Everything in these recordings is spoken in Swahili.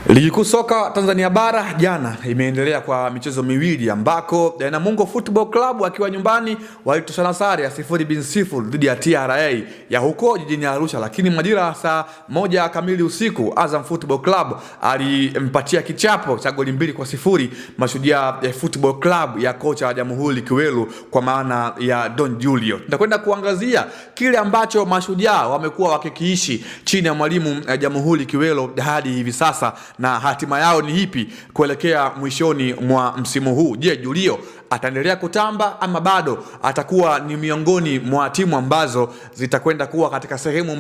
Ligi kuu soka Tanzania bara jana imeendelea kwa michezo miwili ambako Namungo Football Club akiwa nyumbani walitoshana sare ya 0-0 dhidi ya TRA ya huko jijini Arusha, lakini majira saa 1 kamili usiku Azam Football Club alimpatia kichapo cha goli 2-0 Mashujaa Football Club ya kocha wa Jamhuri Kiwelu kwa maana ya Don Julio. Tutakwenda kuangazia kile ambacho Mashujaa wamekuwa wakikiishi chini ya mwalimu Jamhuri Kiwelu hadi hivi sasa na hatima yao ni ipi kuelekea mwishoni mwa msimu huu. Je, Julio ataendelea kutamba ama bado atakuwa ni miongoni mwa timu ambazo zitakwenda kuwa katika sehemu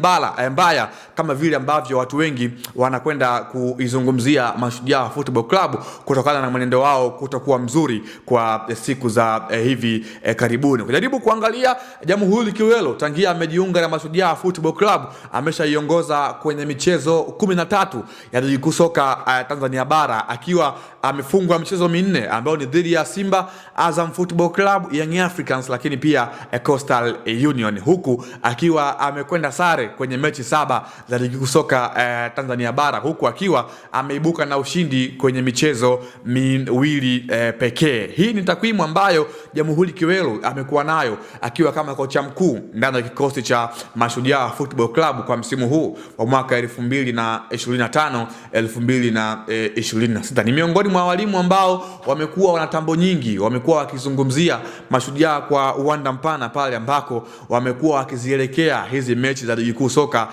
mbaya kama vile ambavyo watu wengi wanakwenda kuizungumzia Mashujaa Football Club kutokana na mwenendo wao kutokuwa mzuri kwa siku za hivi karibuni. Kujaribu kuangalia Jamhuri Kiwelu tangia amejiunga na Mashujaa Football Club ameshaiongoza kwenye michezo 13 ya ligi kuu soka Tanzania bara akiwa amefungwa michezo 4 ambayo ni dhidi ya Simba, Azam Football Club, Young Africans lakini pia Coastal Union, huku akiwa amekwenda sare kwenye mechi 7 za ligi kuu soka Tanzania bara, huku akiwa ameibuka na ushindi kwenye michezo miwili pekee. Hii ni takwimu ambayo Jamhuri Kiwelu amekuwa nayo akiwa kama kocha mkuu ndani ya kikosi cha Mashujaa Football Club kwa msimu huu wa mwaka 2025 2026. Ni miongoni mwa walimu ambao wamekuwa wanatambo nyingi, wamekuwa wakizungumzia Mashujaa kwa uwanda mpana pale ambako wamekuwa wakizielekea hizi mechi za ligi kuu soka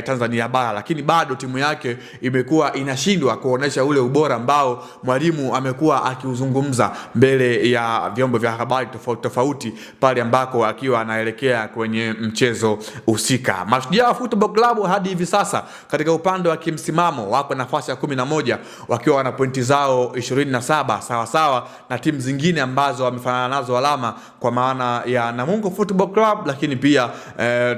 Tanzania bara, lakini bado timu yake imekuwa inashindwa kuonesha ule ubora ambao mwalimu amekuwa akiuzungumza mbele ya vyombo vya habari tofauti pale ambako akiwa anaelekea kwenye mchezo husika. Mashujaa Football Club hadi hivi sasa katika upande wa kimsimamo wako nafasi ya 11 wakiwa wana pointi zao 27 sawa na timu zingine ambazo wamefanana nazo alama kwa maana ya Namungo Football Club, lakini pia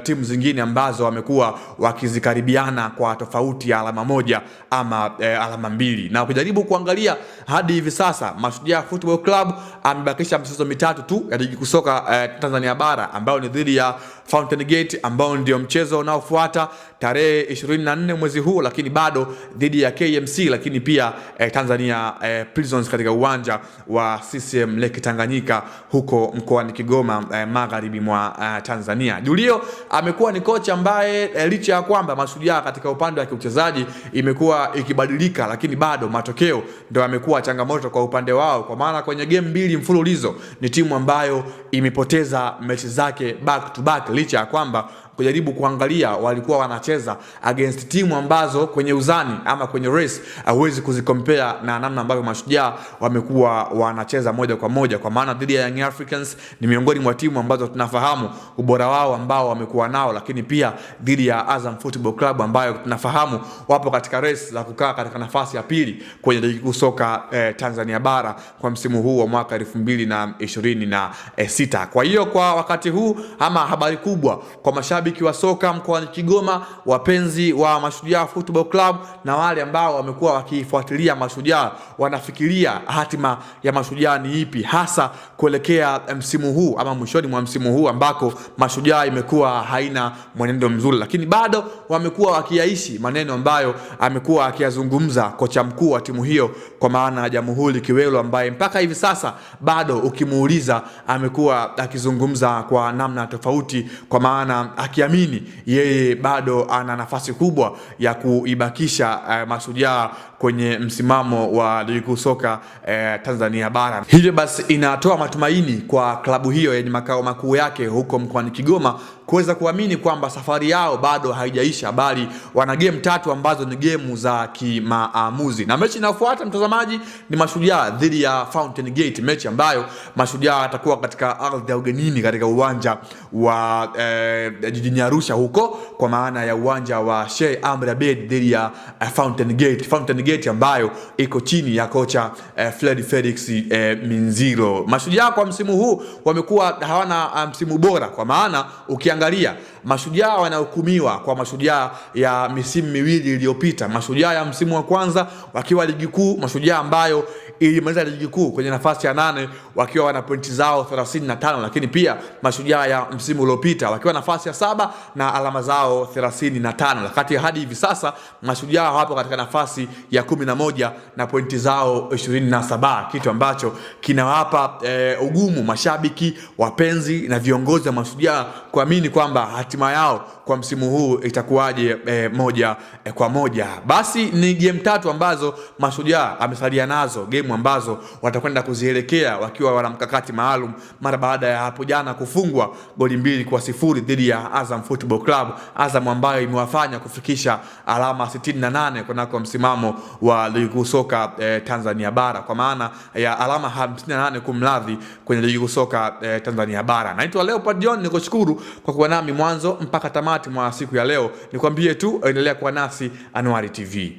timu zingine ambazo wamekuwa wakizikaribiana kwa tofauti ya alama 1 ama alama 2. Na ukijaribu kuangalia hadi hivi sasa Mashujaa Football Club amebakisha michezo 3 tu ya ligi kuu soka Tanzania bara ambao ni dhidi ya Fountain Gate ambao ndio mchezo unaofuata tarehe 24 mwezi huu, lakini bado dhidi ya KMC, lakini pia Tanzania Prisons katika uwanja wa CCM Lake Tanganyika huko mkoani Kigoma magharibi mwa Tanzania. Julio amekuwa ni kocha ambaye licha ya kwamba Mashujaa katika upande wa kiuchezaji imekuwa ikibadilika, lakini bado matokeo ndio yamekuwa changamoto kwa upande wao, kwa maana kwenye game 2 mfululizo ni timu ambayo imepoteza mechi zake back to back, licha ya kwamba kujaribu kuangalia walikuwa wanacheza against timu ambazo kwenye uzani ama kwenye race hauwezi kuzikompea na namna ambavyo Mashujaa wamekuwa wanacheza moja kwa moja, kwa maana dhidi ya Young Africans ni miongoni mwa timu ambazo tunafahamu ubora wao ambao wamekuwa nao, lakini pia dhidi ya Azam Football Club ambayo tunafahamu wapo katika race za kukaa katika nafasi ya pili kwenye ligi kuu soka Tanzania bara kwa msimu huu wa mwaka 2026. Kwa hiyo kwa wakati huu ama habari kubwa kwa mashabiki wa soka mkoani Kigoma, wapenzi wa Mashujaa Football Club na wale ambao wamekuwa wakifuatilia Mashujaa, wanafikiria hatima ya Mashujaa ni ipi hasa kuelekea msimu huu ama mwishoni mwa msimu huu ambako Mashujaa imekuwa haina mwenendo mzuri, lakini bado wamekuwa wakiyaishi maneno ambayo amekuwa akiyazungumza kocha mkuu wa timu hiyo kwa maana ya Jamhuri Kiwelu, ambaye mpaka hivi sasa bado ukimuuliza amekuwa akizungumza kwa namna tofauti, kwa maana akiamini yeye bado ana nafasi kubwa ya kuibakisha Mashujaa kwenye msimamo wa ligi kuu soka Tanzania bara. Hivyo basi inatoa matumaini kwa klabu hiyo yenye makao makuu yake huko mkoani Kigoma kuweza kuamini kwamba safari yao bado haijaisha, bali wana game 3 ambazo ni game za kimaamuzi. Na mechi inayofuata mtazamaji ni Mashujaa dhidi ya Fountain Gate, mechi ambayo Mashujaa atakuwa katika ardhi ya ugenini katika uwanja wa jijini Arusha huko kwa maana ya uwanja wa Sheikh Amri Abeid dhidi ya Fountain Gate. Fountain Gate ambayo iko chini ya kocha Fred Felix Minziro. Mashujaa kwa msimu huu wamekuwa hawana msimu bora, kwa maana ukiangalia Mashujaa wanahukumiwa kwa Mashujaa ya misimu miwili iliyopita. Mashujaa ya msimu wa kwanza wakiwa ligi kuu, Mashujaa ambayo ilimaliza ligi kuu kwenye nafasi ya 8 wakiwa wana pointi zao 35, lakini pia Mashujaa ya msimu uliopita wakiwa nafasi ya 7 na alama zao 35. Wakati hadi hivi sasa Mashujaa wapo katika nafasi ya 11 na pointi zao 27, kitu ambacho kinawapa ugumu mashabiki, wapenzi na viongozi wa Mashujaa kuamini kwamba hatima yao kwa msimu huu itakuwaje moja kwa moja. Basi ni game 3 ambazo Mashujaa amesalia nazo, game ambazo watakwenda kuzielekea wakiwa wana mkakati maalum mara baada ya hapo jana kufungwa goli 2-0 dhidi ya Azam Football Club. Azam ambayo imewafanya kufikisha alama 68 kunako msimamo wa ligi kuu soka Tanzania bara, kwa maana ya alama 58 kumladhi kwenye ligi kuu soka Tanzania bara. Naitwa Leopard John, nikushukuru kwa kuwa nami mwanzo mpaka tamati mwa siku ya leo. Nikwambie tu endelea kuwa nasi Anuari TV.